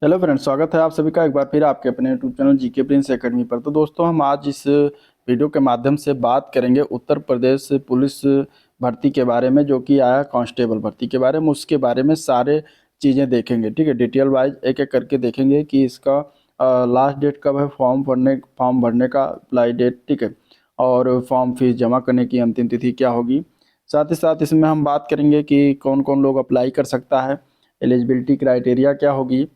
Hello friends, स्वागत है आप सभी का एक बार फिर आपके अपने YouTube channel GK Prince academy पर। तो दोस्तों, हम आज इस वीडियो के माध्यम से बात करेंगे उत्तर प्रदेश पुलिस भर्ती के बारे में, जो कि आया कांस्टेबल भर्ती के बारे में। उसके बारे में सारे चीज़ें देखेंगे, ठीक है। डिटेल वाइज एक एक करके देखेंगे कि इसका लास्ट डेट कब है, फॉर्म भरने का अप्लाई डेट, ठीक है, और फॉर्म फीस जमा करने की अंतिम तिथि क्या होगी। साथ ही साथ इसमें हम बात करेंगे कि कौन कौन लोग अप्लाई कर सकता है, एलिजिबिलिटी क्राइटेरिया क्या होगी।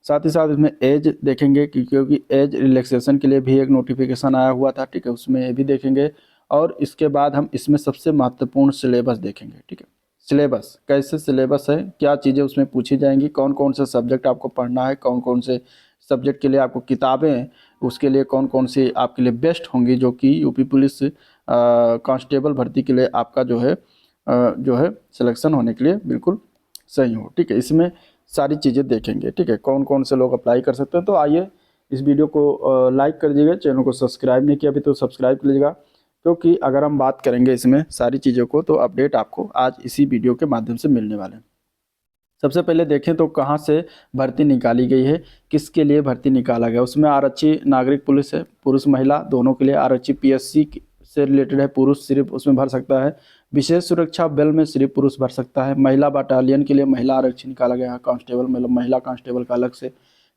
साथ ही साथ इसमें एज देखेंगे क्योंकि एज रिलैक्सेशन के लिए भी एक नोटिफिकेशन आया हुआ था, ठीक है, उसमें ये भी देखेंगे। और इसके बाद हम इसमें सबसे महत्वपूर्ण सिलेबस देखेंगे, ठीक है। सिलेबस कैसे, सिलेबस है, क्या चीज़ें उसमें पूछी जाएंगी, कौन कौन से सब्जेक्ट आपको पढ़ना है, कौन कौन से सब्जेक्ट के लिए आपको किताबें हैं, उसके लिए कौन कौन सी आपके लिए बेस्ट होंगी, जो कि यूपी पुलिस कांस्टेबल भर्ती के लिए आपका जो है सिलेक्शन होने के लिए बिल्कुल सही हो, ठीक है। इसमें सारी चीज़ें देखेंगे, ठीक है, कौन कौन से लोग अप्लाई कर सकते हैं। तो आइए इस वीडियो को लाइक कर दीजिएगा, चैनल को सब्सक्राइब नहीं किया अभी तो सब्सक्राइब कर लीजिएगा, क्योंकि अगर हम बात करेंगे इसमें सारी चीज़ों को तो अपडेट आपको आज इसी वीडियो के माध्यम से मिलने वाले हैं। सबसे पहले देखें तो कहाँ से भर्ती निकाली गई है, किसके लिए भर्ती निकाला गया। उसमें आरक्षी नागरिक पुलिस है, पुरुष महिला दोनों के लिए। आरक्षी पीएससी से रिलेटेड है, पुरुष सिर्फ उसमें भर सकता है। विशेष सुरक्षा बल में सिर्फ पुरुष भर सकता है। महिला बटालियन के लिए महिला आरक्षी निकाला गया है, कांस्टेबल मतलब महिला कांस्टेबल का अलग से,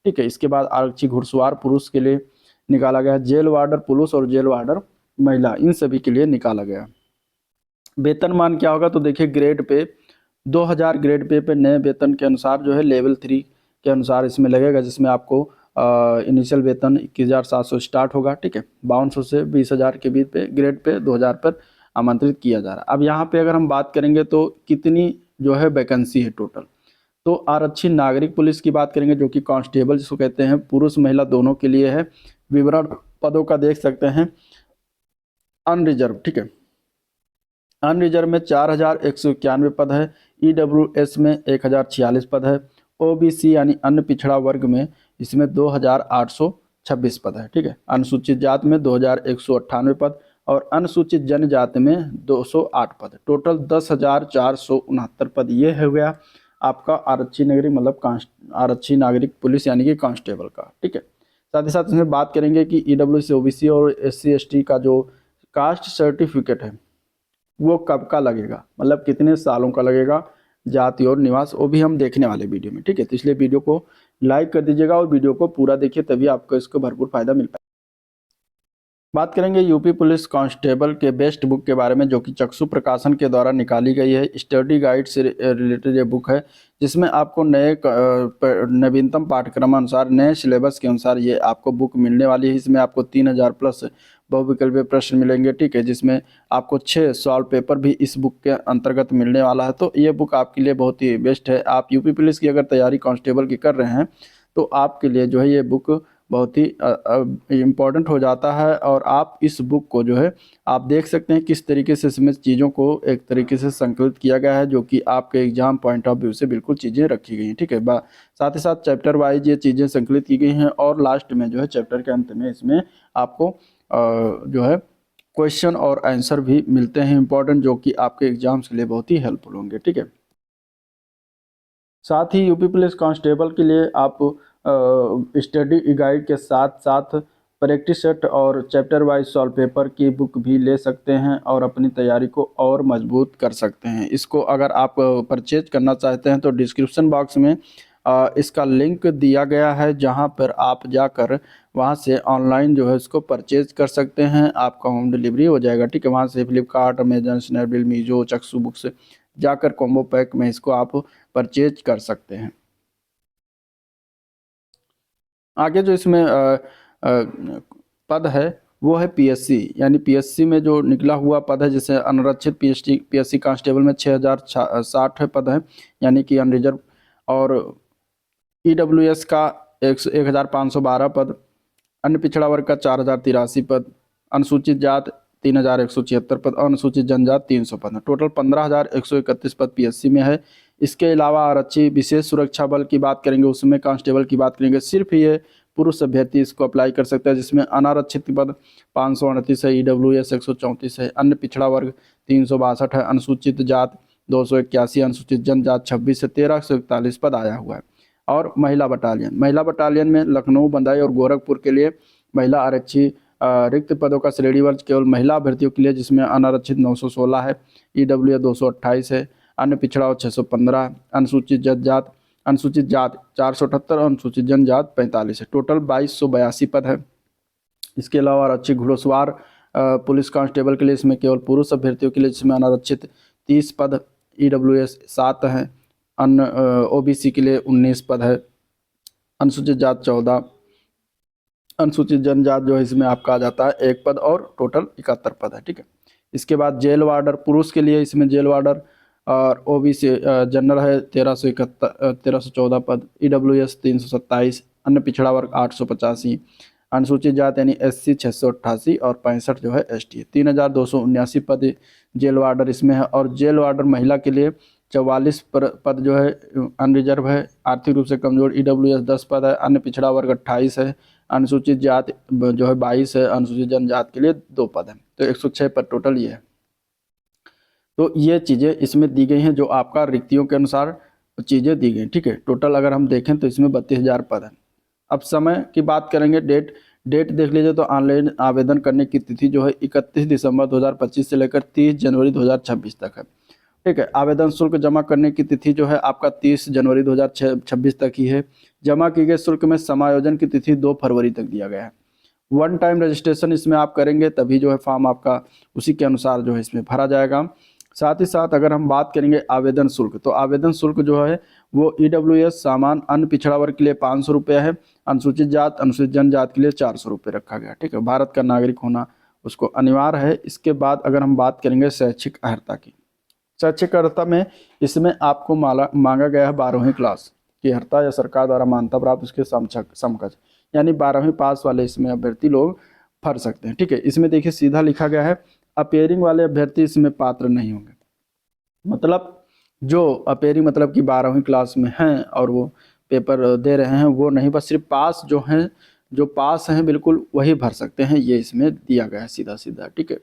ठीक है। इसके बाद आरक्षी घुड़सवार पुरुष के लिए निकाला गया है। जेल वार्डर पुरुष और जेल वार्डर महिला, इन सभी के लिए निकाला गया। वेतनमान क्या होगा तो देखिए, ग्रेड पे 2000 ग्रेड पे नए वेतन के अनुसार जो है लेवल 3 के अनुसार इसमें लगेगा, जिसमें आपको इनिशियल वेतन 21,700 स्टार्ट होगा, ठीक है। 5200 से 20,000 के बीच पे ग्रेड पे 2000 पर आमंत्रित किया जा रहा है। अब यहाँ पे अगर हम बात करेंगे तो कितनी जो है वैकेंसी है टोटल, तो आरक्षी नागरिक पुलिस की बात करेंगे, जो कि कांस्टेबल जिसको कहते हैं, पुरुष महिला दोनों के लिए है। विवरण पदों का देख सकते हैं। अनरिजर्व, ठीक है, अनरिजर्व में 4,191 पद है। ईडब्ल्यूएस में 1,046 पद है। ओबीसी यानी अन्य पिछड़ा वर्ग में इसमें 2,826 पद है, ठीक है। अनुसूचित जाति में 2,198 पद और अनुसूचित जनजाति में 208 पद। टोटल 10,469 पद ये हो गया आपका आरक्षी नागरिक मतलब आरक्षी नागरिक पुलिस यानी कि कांस्टेबल का, ठीक है। साथ ही साथ इसमें बात करेंगे कि ईडब्ल्यूएस ओबीसी और एससी एसटी का जो कास्ट सर्टिफिकेट है वो कब का लगेगा, मतलब कितने सालों का लगेगा, जाति और निवास, वो भी हम देखने वाले वीडियो में, ठीक है। तो इसलिए वीडियो को लाइक कर दीजिएगा और वीडियो को पूरा देखिए, तभी आपको इसको भरपूर फायदा मिल पाएगा। बात करेंगे यूपी पुलिस कांस्टेबल के बेस्ट बुक के बारे में, जो कि चक्षु प्रकाशन के द्वारा निकाली गई है। स्टडी गाइड से रिलेटेड ये बुक है, जिसमें आपको नवीनतम पाठ्यक्रम अनुसार नए सिलेबस के अनुसार ये आपको बुक मिलने वाली है। इसमें आपको 3,000 प्लस बहुविकल्पीय प्रश्न मिलेंगे, ठीक है, जिसमें आपको 6 सॉल्व पेपर भी इस बुक के अंतर्गत मिलने वाला है। तो ये बुक आपके लिए बहुत ही बेस्ट है। आप यूपी पुलिस की अगर तैयारी कांस्टेबल की कर रहे हैं तो आपके लिए जो है ये बुक बहुत ही इम्पॉर्टेंट हो जाता है। और आप इस बुक को जो है आप देख सकते हैं किस तरीके से इसमें चीज़ों को एक तरीके से संकलित किया गया है, जो कि आपके एग्जाम पॉइंट ऑफ व्यू से बिल्कुल चीज़ें रखी गई हैं, ठीक है। साथ ही साथ चैप्टर वाइज ये चीज़ें संकलित की गई हैं और लास्ट में जो है चैप्टर के अंत में इसमें आपको जो है क्वेश्चन और आंसर भी मिलते हैं इंपॉर्टेंट, जो कि आपके एग्जाम्स के लिए बहुत ही हेल्पफुल होंगे, ठीक है। साथ ही यूपी पुलिस कांस्टेबल के लिए आप स्टडी गाइड के साथ साथ प्रैक्टिस सेट और चैप्टर वाइज सॉल्व पेपर की बुक भी ले सकते हैं और अपनी तैयारी को और मजबूत कर सकते हैं। इसको अगर आप परचेज करना चाहते हैं तो डिस्क्रिप्शन बॉक्स में इसका लिंक दिया गया है, जहां पर आप जाकर वहां से ऑनलाइन जो है इसको परचेज कर सकते हैं। आपका होम डिलीवरी हो जाएगा, ठीक है। वहां से फ्लिपकार्ट, अमेजन, स्नैपडील, मीजो, चक्सू बुक्स जाकर कॉम्बो पैक में इसको आप परचेज कर सकते हैं। आगे जो इसमें पद है वो है पीएससी, यानी पीएससी में जो निकला हुआ पद है, जैसे अनारक्षित पीएससी कांस्टेबल में 6,060 पद है, यानी कि अनरिजर्व। और ईडब्ल्यूएस का 1,512 पद, अन्य पिछड़ा वर्ग का 4,083 पद, अनुसूचित जात 3,176 पद और अनुसूचित जनजात 300 पद है। टोटल 15,131 पद पीएससी में है। इसके अलावा आरक्षी विशेष सुरक्षा बल की बात करेंगे, उसमें कांस्टेबल की बात करेंगे, सिर्फ ये पुरुष अभ्यर्थी इसको अप्लाई कर सकता है, जिसमें अनारक्षित पद 538 है, ईडब्ल्यूएस 134 है, अन्य पिछड़ा वर्ग 362 है, अनुसूचित जात 281, अनुसूचित जनजात 26 है, 1,341 पद आया हुआ है। और महिला बटालियन में लखनऊ, बंदाई और गोरखपुर के लिए महिला आरक्षी रिक्त पदों का श्रेणीवार केवल महिला अभ्यर्थियों के लिए, जिसमें अनारक्षित 916 है, ईडब्ल्यू 228 है, अन्य पिछड़ा और 615, अनुसूचित जात 478 और अनुसूचित जनजात 45 है। टोटल 2282 पद है। इसके अलावा आरक्षी घुड़सवार पुलिस कांस्टेबल के लिए इसमें केवल पुरुष अभ्यर्थियों के लिए, जिसमें अनारक्षित 30 पद, ईडब्ल्यूएस 7 हैं, अन्य ओबीसी के लिए 19 पद है, अनुसूचित जात 14, अनुसूचित जनजात जो है इसमें आपका आ जाता है 1 पद और टोटल 71 पद है। ठीक है। इसके बाद जेल वार्डर पुरुष के लिए इसमें जेल वार्डर और ओबीसी जनरल है 1314 पद, ईडब्ल्यूएस 327, अन्य पिछड़ा वर्ग 885, अनुसूचित जात यानी एससी 688 और 65 जो है एसटी है। 3279 पद जेल वार्डर इसमें है। और जेल वार्डर महिला के लिए 44 पद जो है अनरिजर्व है, आर्थिक रूप से कमजोर, ईडब्ल्यूएस 10 पद है, अन्य पिछड़ा वर्ग 28 है, अनुसूचित जात जो है 22 है, अनुसूचित जनजात के लिए 2 पद है। तो 106 पद टोटल ये है। तो ये चीज़ें इसमें दी गई हैं जो आपका रिक्तियों के अनुसार चीज़ें दी गई। ठीक है। टोटल अगर हम देखें तो इसमें 32,000 पद है। अब समय की बात करेंगे, डेट देख लीजिए तो ऑनलाइन आवेदन करने की तिथि जो है 31 दिसंबर 2025 से लेकर 30 जनवरी 2026 तक है। ठीक है। आवेदन शुल्क जमा करने की तिथि जो है आपका 30 जनवरी 2026 तक ही है। जमा की गए शुल्क में समायोजन की तिथि 2 फरवरी तक दिया गया है। वन टाइम रजिस्ट्रेशन इसमें आप करेंगे तभी जो है फॉर्म आपका उसी के अनुसार जो है इसमें भरा जाएगा। साथ ही साथ अगर हम बात करेंगे आवेदन शुल्क, तो आवेदन शुल्क जो है वो ईडब्ल्यूएस सामान्य अन्य पिछड़ा वर्ग के लिए 500 रुपये है, अनुसूचित जात अनुसूचित जनजात के लिए 400 रुपये रखा गया। ठीक है। भारत का नागरिक होना उसको अनिवार्य है। इसके बाद अगर हम बात करेंगे शैक्षिक अर्हता की, शैक्षिक अर्हता में इसमें आपको मांगा गया है 12वीं क्लास की अर्हता या सरकार द्वारा मान्यता प्राप्त उसके समकक्ष, यानी 12वीं पास वाले इसमें अभ्यर्थी लोग भर सकते हैं। ठीक है। इसमें देखिए सीधा लिखा गया है अपेयरिंग वाले अभ्यर्थी इसमें पात्र नहीं होंगे। मतलब जो अपेयरिंग मतलब कि 12वीं क्लास में हैं और वो पेपर दे रहे हैं वो नहीं, बस सिर्फ पास जो हैं, जो पास हैं बिल्कुल वही भर सकते हैं, ये इसमें दिया गया है सीधा सीधा। ठीक है।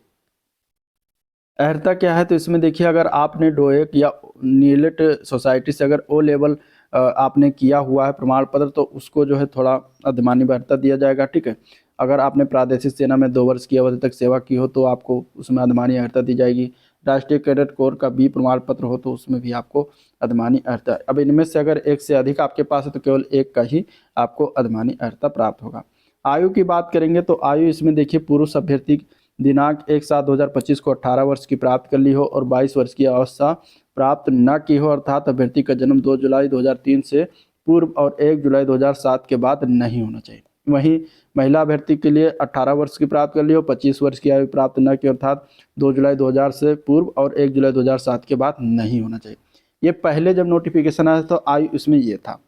अर्हता क्या है तो इसमें देखिए अगर आपने डोएक या नीलेट सोसाइटी से अगर ओ लेवल आपने किया हुआ है प्रमाण पत्र तो उसको जो है थोड़ा अधिमानी अर्हता दिया जाएगा। ठीक है। अगर आपने प्रादेशिक सेना में 2 वर्ष की अवधि तक सेवा की हो तो आपको उसमें अधिमानी अर्हता दी जाएगी। राष्ट्रीय कैडेट कोर का बी प्रमाण पत्र हो तो उसमें भी आपको अधिमानी अर्हता। अब इनमें से अगर एक से अधिक आपके पास है तो केवल एक का ही आपको अधिमानी अर्हता प्राप्त होगा। आयु की बात करेंगे तो आयु इसमें देखिए पुरुष अभ्यर्थी दिनांक 1/7/2025 को 18 वर्ष की प्राप्त कर ली हो और 22 वर्ष की अवस्था प्राप्त न की हो, अर्थात अभ्यर्थी का जन्म 2 जुलाई 2003 से पूर्व और 1 जुलाई 2007 के बाद नहीं होना चाहिए। वहीं महिला अभ्यर्थी के लिए 18 वर्ष की प्राप्त कर ली हो, 25 वर्ष की आयु प्राप्त न की अर्थात 2 जुलाई 2000 से पूर्व और 1 जुलाई 2007 के बाद नहीं होना चाहिए। ये पहले जब नोटिफिकेशन आया तो आयु इसमें ये था।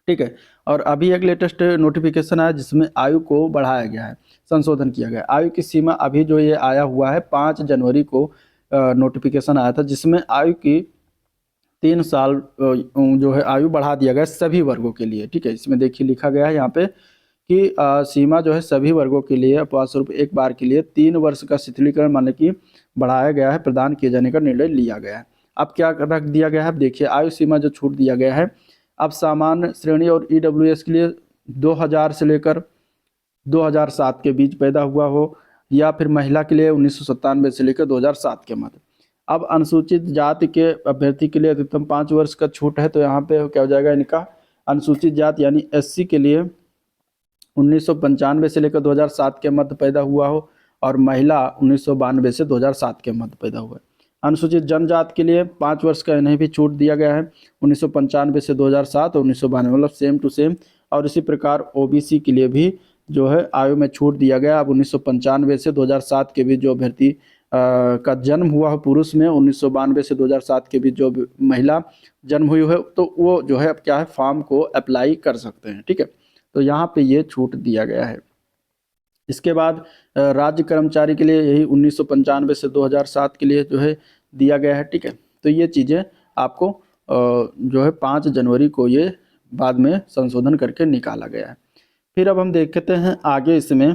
ठीक है। और अभी एक लेटेस्ट नोटिफिकेशन आया जिसमें आयु को बढ़ाया गया है, संशोधन किया गया। आयु की सीमा अभी जो ये आया हुआ है 5 जनवरी को नोटिफिकेशन आया था जिसमें आयु की 3 साल जो है आयु बढ़ा दिया गया सभी वर्गों के लिए। ठीक है। इसमें देखिए लिखा गया है यहाँ पे कि सीमा जो है सभी वर्गों के लिए अपवाद स्वरूप एक बार के लिए 3 वर्ष का शिथिलीकरण माने कि बढ़ाया गया है, प्रदान किए जाने का निर्णय लिया गया है। अब क्या रख दिया गया है, अब देखिए आयु सीमा जो छूट दिया गया है, अब सामान्य श्रेणी और ईडब्ल्यूएस के लिए 2000 से लेकर 2007 के बीच पैदा हुआ हो या फिर महिला के लिए 1997 से लेकर 2007 के मध्य। अब अनुसूचित जाति के अभ्यर्थी के लिए अधिकतम 5 वर्ष का छूट है, तो यहाँ पे क्या हो जाएगा इनका, अनुसूचित जाति यानी एससी के लिए 1995 से लेकर 2007 के मध्य पैदा हुआ हो और महिला 1992 से 2007 के मध्य पैदा हुआ है। अनुसूचित जनजाति के लिए 5 वर्ष का इन्हें भी छूट दिया गया है 1995 से 2007 और 1992, मतलब सेम टू सेम। और इसी प्रकार ओबीसी के लिए भी जो है आयु में छूट दिया गया। अब 1995 से 2007 के बीच जो अभ्यर्थी का जन्म हुआ है पुरुष में, 1992 से 2007 के बीच जो महिला जन्म हुई है तो वो जो है अब क्या है फॉर्म को अप्लाई कर सकते हैं। ठीक है। तो यहाँ पे ये छूट दिया गया है। इसके बाद राज्य कर्मचारी के लिए यही 1995 से 2007 के लिए जो है दिया गया है। ठीक है। तो ये चीज़ें आपको जो है 5 जनवरी को ये बाद में संशोधन करके निकाला गया है। फिर अब हम देखते हैं आगे इसमें,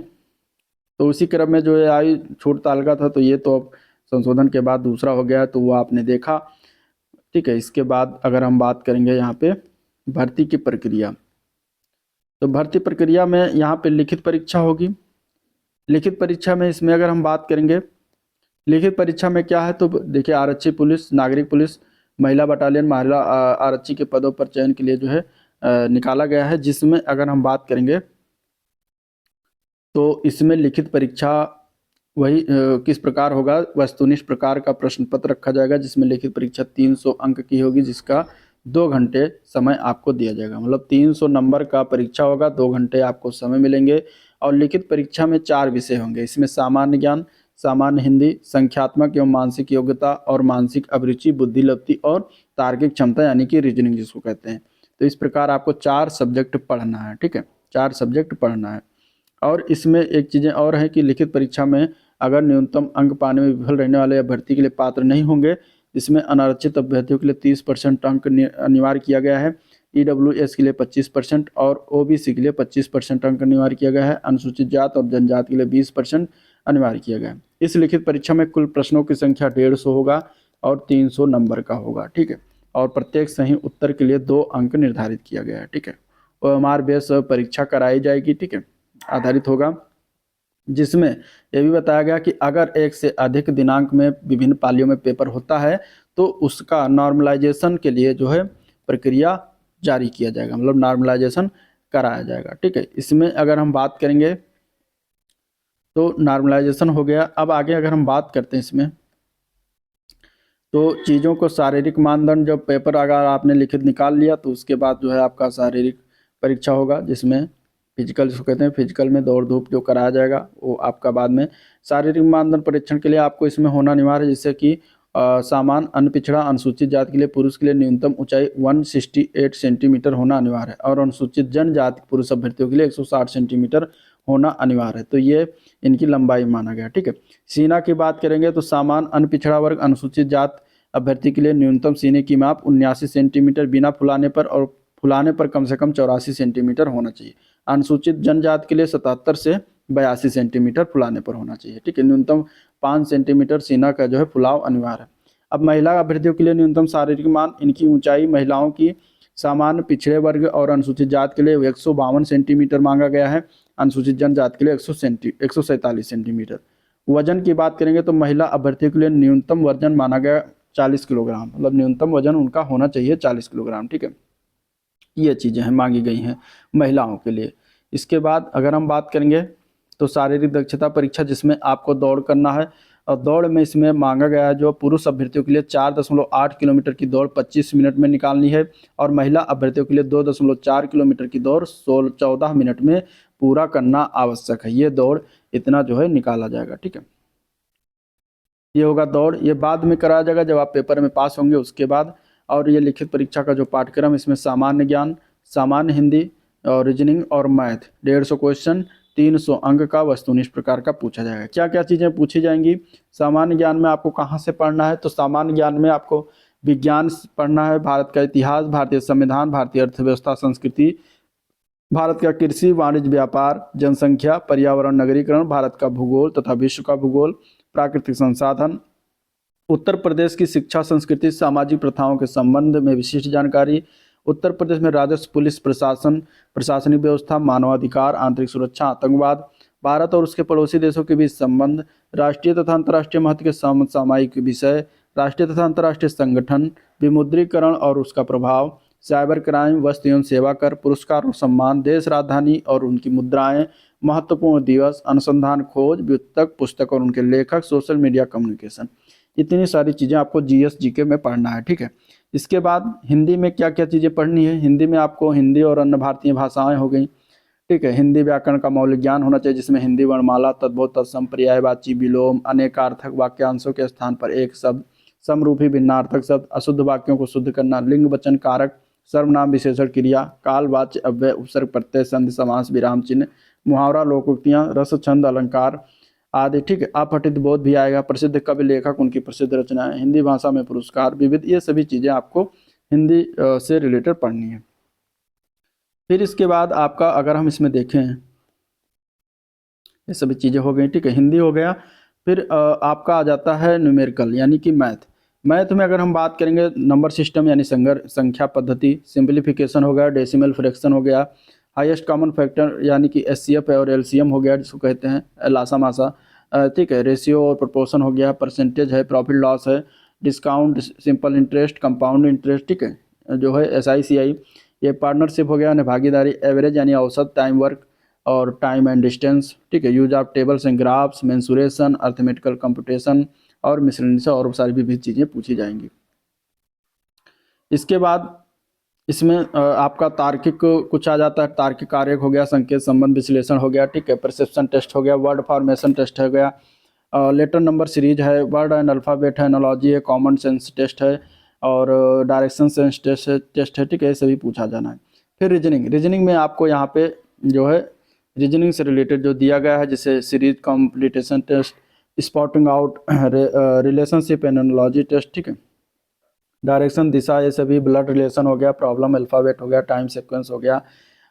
तो उसी क्रम में जो है आयु छूट तालिका था तो ये तो अब संशोधन के बाद दूसरा हो गया तो वो आपने देखा। ठीक है। इसके बाद अगर हम बात करेंगे यहाँ पे भर्ती की प्रक्रिया। तो भर्ती प्रक्रिया में यहाँ पे लिखित परीक्षा होगी। लिखित परीक्षा में इसमें अगर हम बात करेंगे, लिखित परीक्षा में क्या है, तो देखिए आरक्षी पुलिस, नागरिक पुलिस, महिला बटालियन, महिला आरक्षी के पदों पर चयन के लिए जो है निकाला गया है, जिसमें अगर हम बात करेंगे तो इसमें लिखित परीक्षा वही किस प्रकार होगा, वस्तुनिष्ठ प्रकार का प्रश्न पत्र रखा जाएगा, जिसमें लिखित परीक्षा 300 अंक की होगी, जिसका 2 घंटे समय आपको दिया जाएगा। मतलब 300 नंबर का परीक्षा होगा, 2 घंटे आपको समय मिलेंगे। और लिखित परीक्षा में 4 विषय होंगे। इसमें सामान्य ज्ञान, सामान्य हिंदी, संख्यात्मक एवं मानसिक योग्यता और मानसिक अभिरुचि, बुद्धिलब्धि और तार्किक क्षमता यानी कि रीजनिंग जिसको कहते हैं। तो इस प्रकार आपको 4 सब्जेक्ट पढ़ना है, ठीक है, 4 सब्जेक्ट पढ़ना है। और इसमें एक चीज़ें और है कि लिखित परीक्षा में अगर न्यूनतम अंक पाने में विफल रहने वाले अभ्यर्थी के लिए पात्र नहीं होंगे, इसमें अनारक्षित अभ्यर्थियों के लिए 30% अंक अनिवार्य किया गया है। ईडब्ल्यूएस के लिए 25% और ओबीसी के लिए 25% अंक अनिवार्य किया गया है। अनुसूचित जात और जनजाति के लिए 20% अनिवार्य किया गया है। इस लिखित परीक्षा में कुल प्रश्नों की संख्या 150 होगा और 300 नंबर का होगा, ठीक है। और प्रत्येक सही उत्तर के लिए 2 अंक निर्धारित किया गया है, ठीक है। OMR बेस परीक्षा कराई जाएगी, ठीक है, आधारित होगा, जिसमें यह भी बताया गया कि अगर एक से अधिक दिनांक में विभिन्न पालियों में पेपर होता है तो उसका नॉर्मलाइजेशन के लिए जो है प्रक्रिया जारी किया जाएगा, मतलब नॉर्मलाइजेशन कराया जाएगा, ठीक है। इसमें अगर हम बात करेंगे तो नॉर्मलाइजेशन हो गया। अब आगे अगर हम बात करते हैं इसमें, तो चीज़ों को शारीरिक मानदंड, जब पेपर अगर आपने लिखित निकाल लिया तो उसके बाद जो है आपका शारीरिक परीक्षा होगा, जिसमें फिजिकल जिसको कहते हैं, फिजिकल में दौड़ धूप जो कराया जाएगा वो आपका बाद में। शारीरिक मानदंड परीक्षण के लिए आपको इसमें होना अनिवार्य है, जिससे कि सामान्य, अन्य पिछड़ा, अनुसूचित जाति के लिए पुरुष के लिए न्यूनतम ऊंचाई 168 सेंटीमीटर होना अनिवार्य है और अनुसूचित जनजाति पुरुष अभ्यर्थियों के लिए 160 सेंटीमीटर होना अनिवार्य है। तो ये इनकी लंबाई माना गया, ठीक है। सीना की बात करेंगे तो सामान्य, अन्य पिछड़ा वर्ग, अनुसूचित जात अभ्यर्थी के लिए न्यूनतम सीने की माप 79 सेंटीमीटर बिना फुलाने पर और फुलाने पर कम से कम 84 सेंटीमीटर होना चाहिए। अनुसूचित जनजाति के लिए 77 से 82 सेंटीमीटर फुलाने पर होना चाहिए, ठीक है। न्यूनतम 5 सेंटीमीटर सीना का जो है फुलाव अनिवार्य है। अब महिला अभ्यर्थियों के लिए न्यूनतम शारीरिक मान, इनकी ऊंचाई महिलाओं की सामान्य, पिछड़े वर्ग और अनुसूचित जाति के लिए 152 सेंटीमीटर मांगा गया है, अनुसूचित जनजाति के लिए 147 सेंटीमीटर। वजन की बात करेंगे तो महिला अभ्यर्थियों के लिए न्यूनतम वजन माना गया 40 किलोग्राम, मतलब न्यूनतम वजन उनका होना चाहिए 40 किलोग्राम, ठीक है। ये चीज़ें हैं मांगी गई हैं महिलाओं के लिए। इसके बाद अगर हम बात करेंगे तो शारीरिक दक्षता परीक्षा, जिसमें आपको दौड़ करना है और दौड़ में इसमें मांगा गया है जो पुरुष अभ्यर्थियों के लिए 4.8 किलोमीटर की दौड़ 25 मिनट में निकालनी है और महिला अभ्यर्थियों के लिए 2.4 किलोमीटर की दौड़ 14 मिनट में पूरा करना आवश्यक है। ये दौड़ इतना जो है निकाला जाएगा, ठीक है। ये होगा दौड़, ये बाद में कराया जाएगा जब आप पेपर में पास होंगे उसके बाद। और ये लिखित परीक्षा का जो पाठ्यक्रम, इसमें सामान्य ज्ञान, सामान्य हिंदी और रीजनिंग और मैथ 150 क्वेश्चन, 300 अंक का वस्तुनिष्ठ प्रकार का पूछा जाएगा। क्या क्या चीज़ें पूछी जाएंगी? सामान्य ज्ञान में आपको कहाँ से पढ़ना है, तो सामान्य ज्ञान में आपको विज्ञान पढ़ना है, भारत का इतिहास, भारतीय संविधान, भारतीय अर्थव्यवस्था, संस्कृति, भारत का कृषि, वाणिज्य, व्यापार, जनसंख्या, पर्यावरण, नगरीकरण, भारत का भूगोल तथा विश्व का भूगोल, प्राकृतिक संसाधन, उत्तर प्रदेश की शिक्षा, संस्कृति, सामाजिक प्रथाओं के संबंध में विशिष्ट जानकारी, उत्तर प्रदेश में राजस्व, पुलिस प्रशासन, प्रशासनिक व्यवस्था, मानवाधिकार, आंतरिक सुरक्षा, आतंकवाद, भारत और उसके पड़ोसी देशों के बीच संबंध, राष्ट्रीय तथा अंतर्राष्ट्रीय महत्व के समसामयिक विषय, राष्ट्रीय तथा अंतर्राष्ट्रीय संगठन, विमुद्रीकरण और उसका प्रभाव, साइबर क्राइम, वस्तु एवं सेवा कर, पुरस्कार और सम्मान, देश राजधानी और उनकी मुद्राएं, महत्वपूर्ण दिवस, अनुसंधान, खोज, व्युत्तक, पुस्तक और उनके लेखक, सोशल मीडिया, कम्युनिकेशन। इतनी सारी चीज़ें आपको जीएस जीके में पढ़ना है, ठीक है। इसके बाद हिंदी में क्या क्या चीज़ें पढ़नी है? हिंदी में आपको हिंदी और अन्य भारतीय भाषाएं हो गई, ठीक है। हिंदी व्याकरण का मौलिक ज्ञान होना चाहिए, जिसमें हिंदी वर्णमाला, तद्भव, तत्सम, पर्यायवाची, विलोम, अनेकार्थक वाक्यांशों के स्थान पर एक शब्द, समरूपी भिन्नार्थक शब्द, अशुद्ध वाक्यों को शुद्ध करना, लिंग वचन कारक, सर्वनाम विशेषण क्रिया, काल, वाच्य, अव्यय, उपसर्ग, प्रत्यय, संधि, समास, विराम चिन्ह, मुहावरा, लोकोक्तियाँ, रस, छंद, अलंकार आदि, ठीक है। अपठित बोध भी आएगा, प्रसिद्ध कवि, लेखक, उनकी प्रसिद्ध रचनाएं, हिंदी भाषा में पुरस्कार, विविध, ये सभी चीज़ें आपको हिंदी से रिलेटेड पढ़नी है। फिर इसके बाद आपका अगर हम इसमें देखें, ये सभी चीज़ें हो गई, ठीक है, हिंदी हो गया। फिर आपका आ जाता है न्यूमेरिकल यानी कि मैथ। मैथ में अगर हम बात करेंगे नंबर सिस्टम यानी संख्या पद्धति, सिंप्लीफिकेशन हो गया, डेसिमल फ्रैक्शन हो गया, हाईएस्ट कॉमन फैक्टर यानी कि एचसीएफ और एलसीएम हो गया जिसको कहते हैं लासा मासा, ठीक है, रेशियो और प्रोपोर्शन हो गया, परसेंटेज है, प्रॉफिट लॉस है, discount, simple interest, compound interest, ठीक है, जो है एसआईसीआई, ये पार्टनरशिप हो गया यानी भागीदारी, एवरेज यानी औसत, टाइम वर्क और टाइम एंड डिस्टेंस, ठीक है, use of tables and graphs, mensuration, arithmetical computation और मिसलेनियस और सारी विविध चीज़ें पूछी जाएंगी। इसके बाद इसमें आपका तार्किक कुछ आ जाता है, तार्किक कार्य हो गया, संकेत संबंध विश्लेषण हो गया, ठीक है, परसेप्शन टेस्ट हो गया, वर्ड फॉर्मेशन टेस्ट हो गया, लेटर नंबर सीरीज है, वर्ड एंड अल्फ़ाबेट है, एनालॉजी है, कॉमन सेंस टेस्ट है और डायरेक्शन सेंस टेस्ट है, ठीक है, ये सभी पूछा जाना है। फिर रीजनिंग में आपको यहाँ पे जो है रीजनिंग से रिलेटेड जो दिया गया है, जैसे series completion test, spotting out, relationship and analogy test, ठीक है, डायरेक्शन दिशा, ये सभी, ब्लड रिलेशन हो गया, प्रॉब्लम अल्फ़ाबेट हो गया, टाइम सीक्वेंस हो गया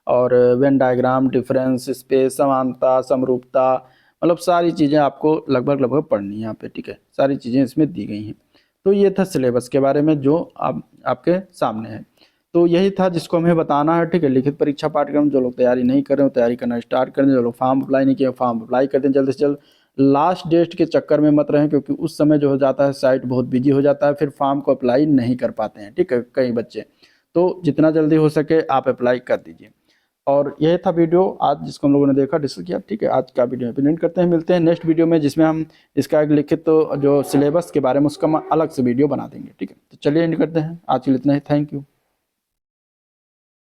और वेन डायग्राम, डिफरेंस, स्पेस, समानता, समरूपता, मतलब सारी चीज़ें आपको लगभग पढ़नी है यहाँ पे, ठीक है, सारी चीज़ें इसमें दी गई हैं। तो ये था सिलेबस के बारे में जो आपके सामने है। तो यही था जिसको हमें बताना है, ठीक है। लिखित परीक्षा पाठ्यक्रम जो लोग तैयारी नहीं कर रहे हो तैयारी करना स्टार्ट कर दें, जो लोग फॉर्म अप्लाई नहीं किए फॉर्म अप्लाई कर दें जल्द से जल्द। लास्ट डेट के चक्कर में मत रहें, क्योंकि उस समय जो हो जाता है साइट बहुत बिजी हो जाता है, फिर फॉर्म को अप्लाई नहीं कर पाते हैं, ठीक है, कई बच्चे। तो जितना जल्दी हो सके आप अप्लाई कर दीजिए। और यह था वीडियो आज जिसको हम लोगों ने देखा, डिस्कस किया, ठीक है। आज का वीडियो एंड करते हैं, मिलते हैं नेक्स्ट वीडियो में जिसमें हम इसका एक लिखित जो सिलेबस के बारे में उसका अलग से वीडियो बना देंगे, ठीक है। तो चलिए एंड करते हैं, आज के लिए इतना ही, थैंक यू।